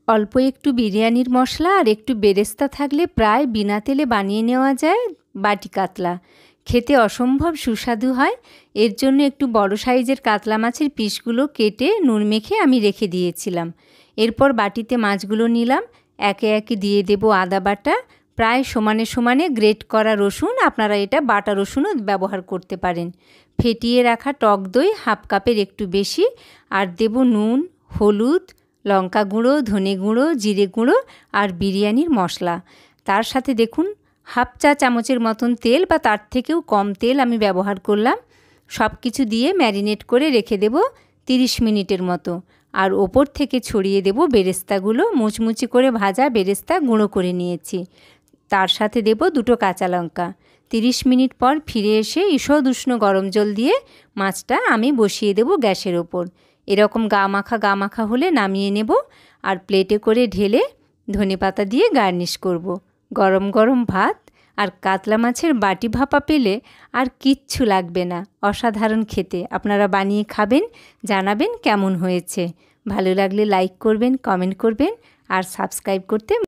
অল্প একটু বিরিয়ানির মশলা আর একটু বেরেস্তা থাকলে প্রায় বিনা তেলে বানিয়ে নেওয়া যায় বাটি কাতলা। খেতে অসম্ভব সুস্বাদু হয়। এর জন্য একটু বড় সাইজের কাতলা মাছের পিসগুলো কেটে নুন মেখে আমি রেখে দিয়েছিলাম। এরপর বাটিতে মাছগুলো নিলাম, একে একে দিয়ে দেব আদা বাটা, প্রায় সমানে সমানে গ্রেট করা রসুন, আপনারা এটা বাটা রসুনও ব্যবহার করতে পারেন, ফেটিয়ে রাখা টক দই হাফ কাপের একটু বেশি, আর দেব নুন, হলুদ, লঙ্কা গুঁড়ো, ধনে গুঁড়ো, জিরে গুঁড়ো আর বিরিয়ানির মশলা। তার সাথে দেখুন হাফ চা চামচের মতন তেল বা তার থেকেও কম তেল আমি ব্যবহার করলাম। সব কিছু দিয়ে ম্যারিনেট করে রেখে দেব 30 মিনিটের মতো। আর ওপর থেকে ছড়িয়ে দেব বেরেস্তাগুলো, মুচমুচি করে ভাজা বেরেস্তা গুঁড়ো করে নিয়েছি। তার সাথে দেব 2টো কাঁচা লঙ্কা। 30 মিনিট পর ফিরে এসে ঈষৎ উষ্ণ গরম জল দিয়ে মাছটা আমি বসিয়ে দেব গ্যাসের ওপর। এরকম গা মাখা হলে নামিয়ে নেব আর প্লেটে করে ঢেলে ধনেপাতা দিয়ে গার্নিশ করব। গরম গরম ভাত আর কাতলা মাছের বাটি ভাপা পেলে আর কিচ্ছু লাগবে না। অসাধারণ খেতে। আপনারা বানিয়ে খাবেন, জানাবেন কেমন হয়েছে। ভালো লাগলে লাইক করবেন, কমেন্ট করবেন আর সাবস্ক্রাইব করতে